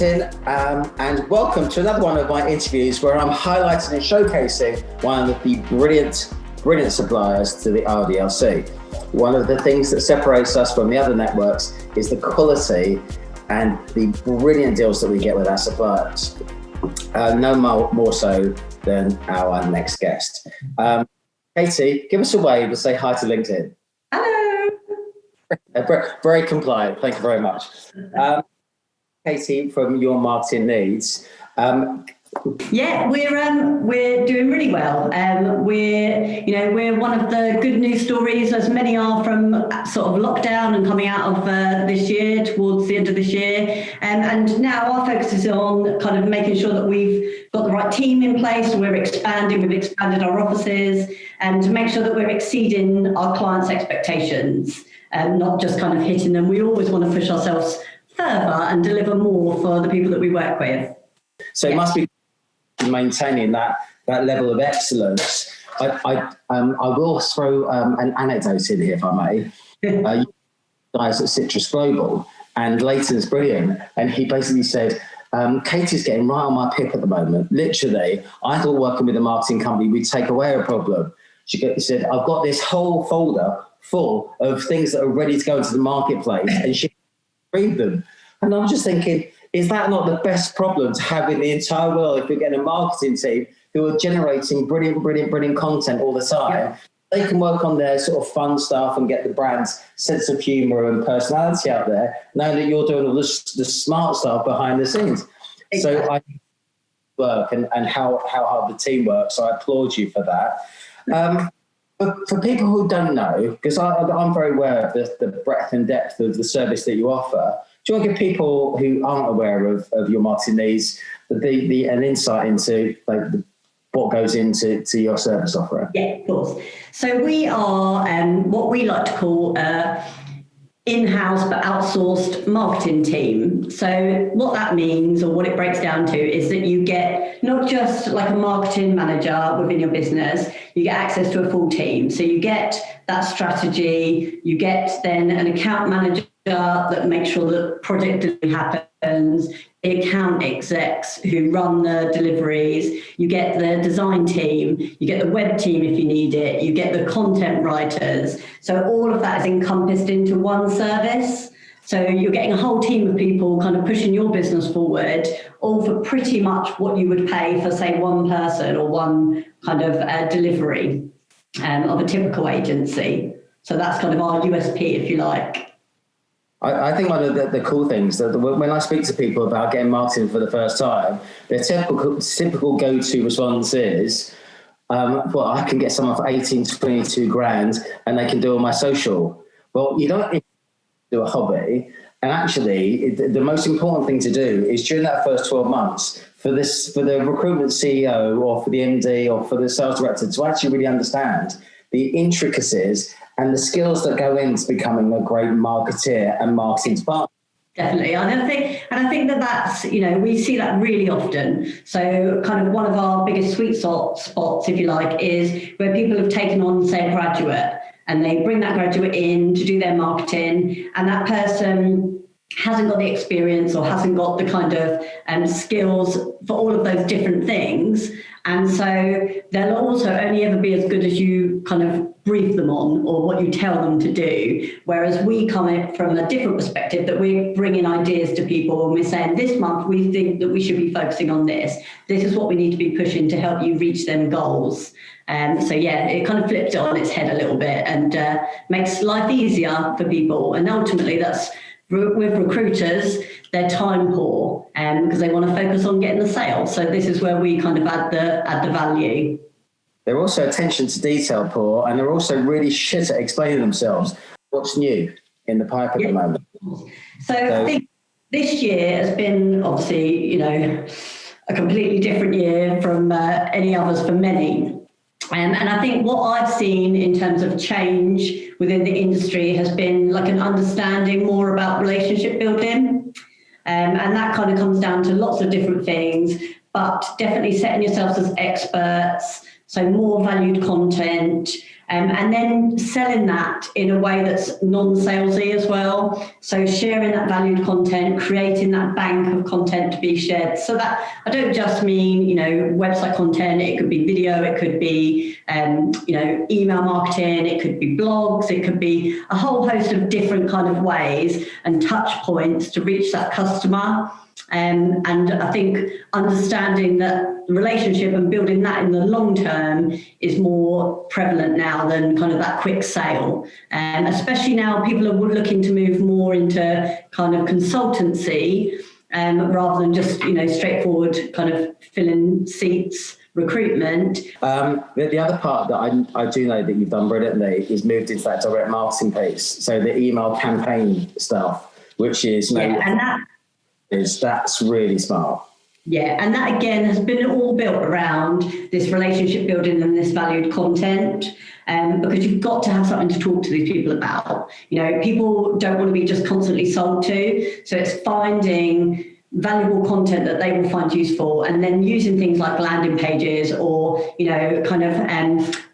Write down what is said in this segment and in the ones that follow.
Martin, and welcome to another one of my interviews where I'm highlighting and showcasing one of the brilliant suppliers to the RDLC. One of the things that separates us from the other networks is the quality and the brilliant deals that we get with our suppliers. No more so than our next guest. Katey, give us a wave and say hi to LinkedIn. Hello. Very compliant. Thank you very much. Katey, from Your Marketing Needs. Yeah, we're doing really well. We're one of the good news stories, as many are, from sort of lockdown and coming out of this year, towards the end of this year. And now our focus is on kind of making sure that we've got the right team in place. We've expanded our offices, and to make sure that we're exceeding our clients' expectations and not just kind of hitting them. We always want to push ourselves further and deliver more for the people that we work with. So it must be maintaining that level of excellence. I will throw an anecdote in here, if I may. You guys at Citrus Global, and Leighton's brilliant, and he basically said, Katey's getting right on my pip at the moment. Literally, I thought working with a marketing company we'd take away a problem. She said, I've got this whole folder full of things that are ready to go into the marketplace, and she read them. And I'm just thinking, is that not the best problem to have in the entire world if we get a marketing team who are generating brilliant content all the time? Yeah. They can work on their sort of fun stuff and get the brand's sense of humour and personality out there, knowing that you're doing all the smart stuff behind the scenes. Exactly. So I work and how hard the team works, so I applaud you for that. But for people who don't know, because I'm very aware of the breadth and depth of the service that you offer, do you want to give people who aren't aware of Your Marketing Needs an insight into what goes into your service offering? Yeah, of course. So we are what we like to call in-house but outsourced marketing team. So what that means, or what it breaks down to, is that you get not just like a marketing manager within your business, you get access to a full team. So you get that strategy, you get then an account manager that makes sure that project delivery happens, the account execs who run the deliveries, you get the design team, you get the web team if you need it, you get the content writers. So all of that is encompassed into one service. So you're getting a whole team of people kind of pushing your business forward, all for pretty much what you would pay for, say, one person or one kind of delivery of a typical agency. So that's kind of our USP, if you like. I think one of the cool things that when I speak to people about getting marketing for the first time, their typical go-to response is, well, I can get someone for 18 to 22 grand and they can do all my social. Well, you don't need to do a hobby. And actually, the most important thing to do is during that first 12 months for the recruitment CEO or for the MD or for the sales director to actually really understand the intricacies and the skills that go into becoming a great marketeer and marketing department. Definitely. And I think that's, we see that really often. So kind of one of our biggest sweet spots, if you like, is where people have taken on, say, a graduate, and they bring that graduate in to do their marketing, and that person hasn't got the experience or hasn't got the kind of skills for all of those different things. And so they'll also only ever be as good as you kind of brief them on or what you tell them to do. Whereas we come in from a different perspective, that we're bringing ideas to people and we're saying, this month we think that we should be focusing on this. This is what we need to be pushing to help you reach them goals. So yeah, it kind of flips it on its head a little bit and makes life easier for people. And ultimately that's, with recruiters, they're time poor because they want to focus on getting the sale. So this is where we kind of add the value. They're also attention to detail poor, and they're also really shit at explaining themselves. What's new in the pipe at the moment? So I think this year has been obviously, a completely different year from any others for many. And I think what I've seen in terms of change within the industry has been like an understanding more about relationship building. And that kind of comes down to lots of different things, but definitely setting yourselves as experts, So more valued content, and then selling that in a way that's non-salesy as well. So sharing that valued content, creating that bank of content to be shared. So that I don't just mean, website content, it could be video, it could be, email marketing, it could be blogs, it could be a whole host of different kind of ways and touch points to reach that customer. And I think understanding that relationship and building that in the long term is more prevalent now than kind of that quick sale. And especially now people are looking to move more into kind of consultancy rather than just, straightforward kind of filling seats recruitment. The other part that I do know that you've done brilliantly is moved into that direct marketing piece. So the email campaign stuff, which is... that's really smart. Yeah, and that again has been all built around this relationship building and this valued content, because you've got to have something to talk to these people about. People don't want to be just constantly sold to, so it's finding valuable content that they will find useful, and then using things like landing pages or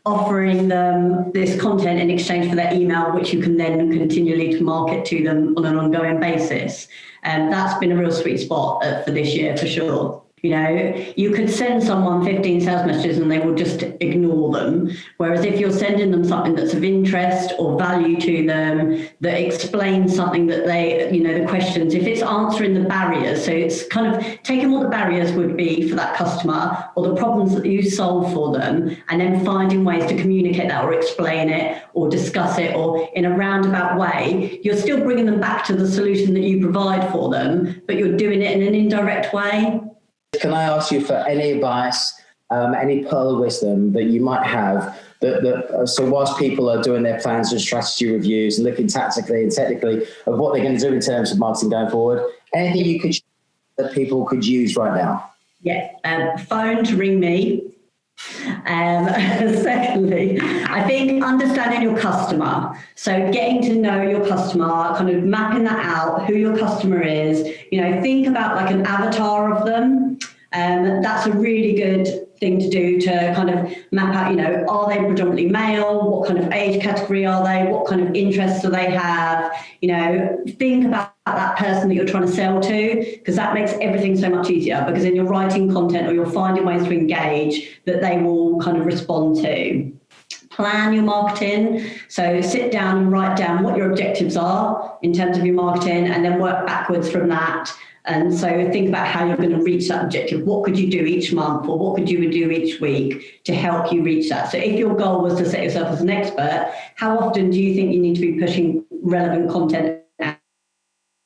offering them this content in exchange for their email, which you can then continually to market to them on an ongoing basis. And that's been a real sweet spot for this year for sure. You could send someone 15 sales messages and they will just ignore them. Whereas if you're sending them something that's of interest or value to them, that explains something that they, the questions, if it's answering the barriers, so it's kind of taking what the barriers would be for that customer or the problems that you solve for them, and then finding ways to communicate that or explain it or discuss it, or in a roundabout way, you're still bringing them back to the solution that you provide for them, but you're doing it in an indirect way. Can I ask you for any advice, any pearl of wisdom that you might have, so whilst people are doing their plans and strategy reviews and looking tactically and technically of what they're going to do in terms of marketing going forward, anything you could that people could use right now? Yeah, phone to ring me. Secondly, I think understanding your customer, so getting to know your customer, kind of mapping that out, who your customer is, think about like an avatar of them. That's a really good thing to do to kind of map out, are they predominantly male? What kind of age category are they? What kind of interests do they have? Think about that person that you're trying to sell to, because that makes everything so much easier, because then you're writing content or you're finding ways to engage that they will kind of respond to. Plan your marketing. So sit down and write down what your objectives are in terms of your marketing, and then work backwards from that. And so think about how you're going to reach that objective. What could you do each month, or what could you do each week to help you reach that? So if your goal was to set yourself as an expert, how often do you think you need to be pushing relevant content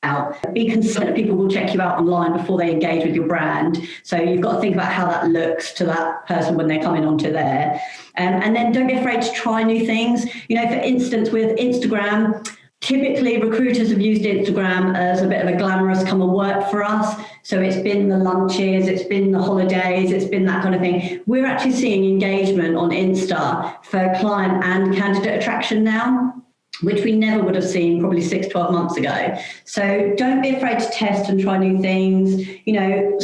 out? Be consistent that people will check you out online before they engage with your brand. So you've got to think about how that looks to that person when they're coming onto there. And then don't be afraid to try new things. For instance, with Instagram, typically recruiters have used Instagram as a bit of a glamorous come and work for us. So it's been the lunches, it's been the holidays, it's been that kind of thing. We're actually seeing engagement on Insta for client and candidate attraction now, which we never would have seen probably 6-12 months ago. So don't be afraid to test and try new things.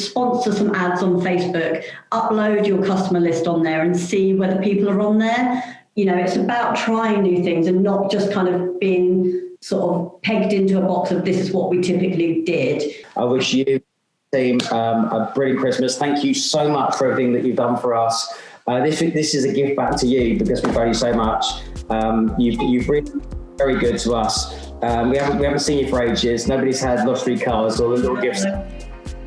Sponsor some ads on Facebook, upload your customer list on there and see whether people are on there. It's about trying new things and not just kind of being sort of pegged into a box of this is what we typically did. I wish you, team, a brilliant Christmas. Thank you so much for everything that you've done for us. This is a gift back to you because we value so much. You've been very good to us. We haven't seen you for ages. Nobody's had lottery cards or little gifts,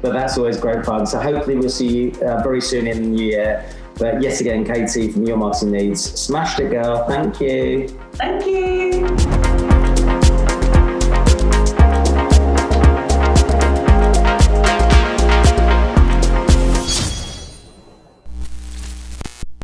but that's always great fun. So hopefully we'll see you very soon in the new year. But yet again, Katey from Your Marketing Needs, smashed it, girl. Thank you. Thank you.